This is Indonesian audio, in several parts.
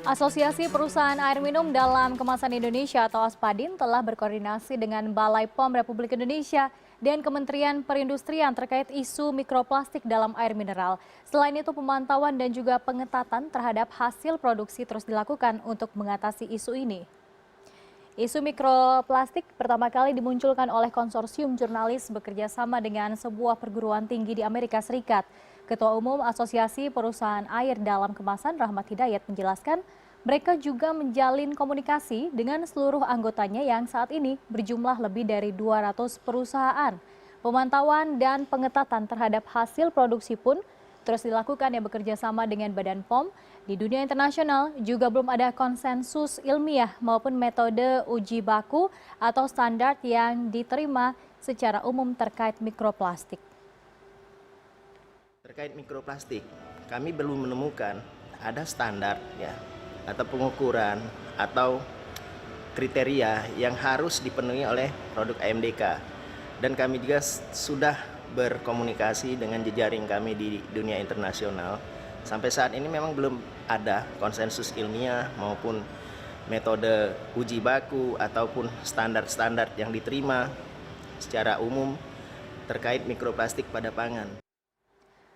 Asosiasi Perusahaan Air Minum dalam Kemasan Indonesia atau ASPADIN telah berkoordinasi dengan Balai POM Republik Indonesia dan Kementerian Perindustrian terkait isu mikroplastik dalam air mineral. Selain itu, pemantauan dan juga pengetatan terhadap hasil produksi terus dilakukan untuk mengatasi isu ini. Isu mikroplastik pertama kali dimunculkan oleh konsorsium jurnalis bekerja sama dengan sebuah perguruan tinggi di Amerika Serikat. Ketua Umum Asosiasi Perusahaan Air dalam Kemasan Rahmat Hidayat menjelaskan mereka juga menjalin komunikasi dengan seluruh anggotanya yang saat ini berjumlah lebih dari 200 perusahaan. Pemantauan dan pengetatan terhadap hasil produksi pun terus dilakukan yang bekerja sama dengan Badan POM. Di dunia internasional juga belum ada konsensus ilmiah maupun metode uji baku atau standar yang diterima secara umum terkait mikroplastik. Terkait mikroplastik, kami belum menemukan ada standar ya atau pengukuran atau kriteria yang harus dipenuhi oleh produk AMDK. Dan kami juga sudah berkomunikasi dengan jejaring kami di dunia internasional. Sampai saat ini memang belum ada konsensus ilmiah maupun metode uji baku ataupun standar-standar yang diterima secara umum terkait mikroplastik pada pangan.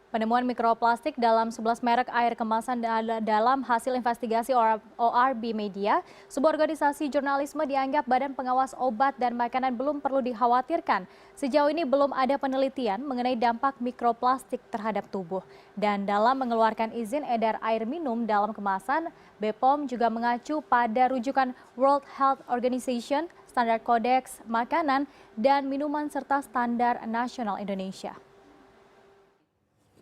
Penemuan mikroplastik dalam 11 merek air kemasan dalam hasil investigasi ORB Media, sebuah organisasi jurnalisme dianggap Badan Pengawas Obat dan Makanan belum perlu dikhawatirkan. Sejauh ini belum ada penelitian mengenai dampak mikroplastik terhadap tubuh. Dan dalam mengeluarkan izin edar air minum dalam kemasan, BPOM juga mengacu pada rujukan World Health Organization, Standar Kodeks Makanan dan Minuman serta Standar Nasional Indonesia.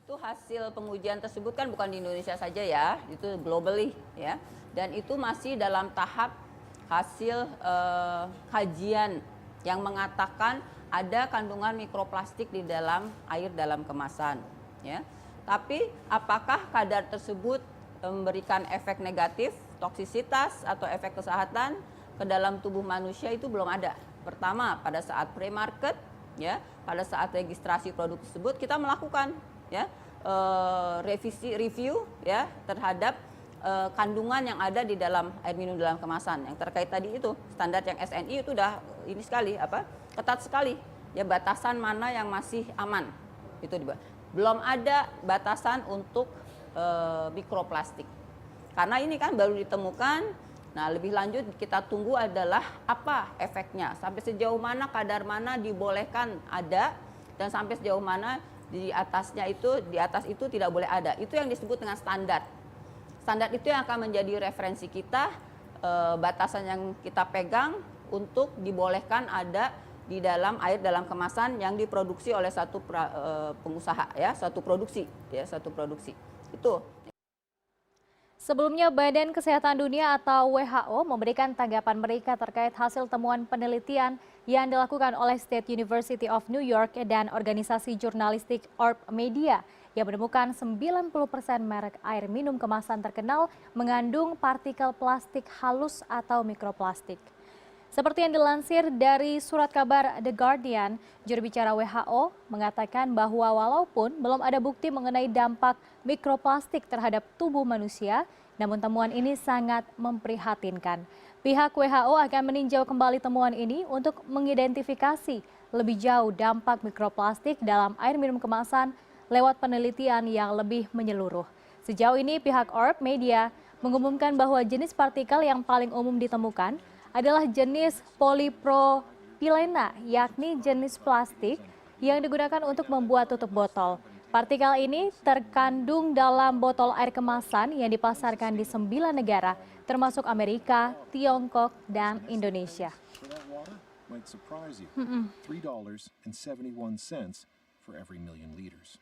Itu hasil pengujian tersebut kan bukan di Indonesia saja ya, itu globally ya. Dan itu masih dalam tahap hasil kajian yang mengatakan ada kandungan mikroplastik di dalam air dalam kemasan ya. Tapi apakah kadar tersebut memberikan efek negatif, toksisitas atau efek kesehatan ke dalam tubuh manusia itu belum ada. Pertama, pada saat pre-market ya, pada saat registrasi produk tersebut kita melakukan ya review ya terhadap kandungan yang ada di dalam air minum dalam kemasan yang terkait tadi itu standar yang SNI itu udah ini sekali ketat sekali ya, batasan mana yang masih aman itu belum ada batasan untuk mikroplastik karena ini kan baru ditemukan. Nah, lebih lanjut kita tunggu adalah apa efeknya, sampai sejauh mana kadar mana dibolehkan ada dan sampai sejauh mana di atas itu tidak boleh ada. Itu yang disebut dengan standar. Standar itu yang akan menjadi referensi kita, batasan yang kita pegang untuk dibolehkan ada di dalam air dalam kemasan yang diproduksi oleh satu pengusaha ya, satu produksi. Itu. Sebelumnya, Badan Kesehatan Dunia atau WHO memberikan tanggapan mereka terkait hasil temuan penelitian yang dilakukan oleh State University of New York dan organisasi jurnalistik ORB Media yang menemukan 90% merek air minum kemasan terkenal mengandung partikel plastik halus atau mikroplastik. Seperti yang dilansir dari surat kabar The Guardian, juru bicara WHO mengatakan bahwa walaupun belum ada bukti mengenai dampak mikroplastik terhadap tubuh manusia, namun temuan ini sangat memprihatinkan. Pihak WHO akan meninjau kembali temuan ini untuk mengidentifikasi lebih jauh dampak mikroplastik dalam air minum kemasan lewat penelitian yang lebih menyeluruh. Sejauh ini pihak ORB Media mengumumkan bahwa jenis partikel yang paling umum ditemukan adalah jenis polipropilena, yakni jenis plastik yang digunakan untuk membuat tutup botol. Partikel ini terkandung dalam botol air kemasan yang dipasarkan di 9 negara, termasuk Amerika, Tiongkok, dan Indonesia. $3.71 for every million liters.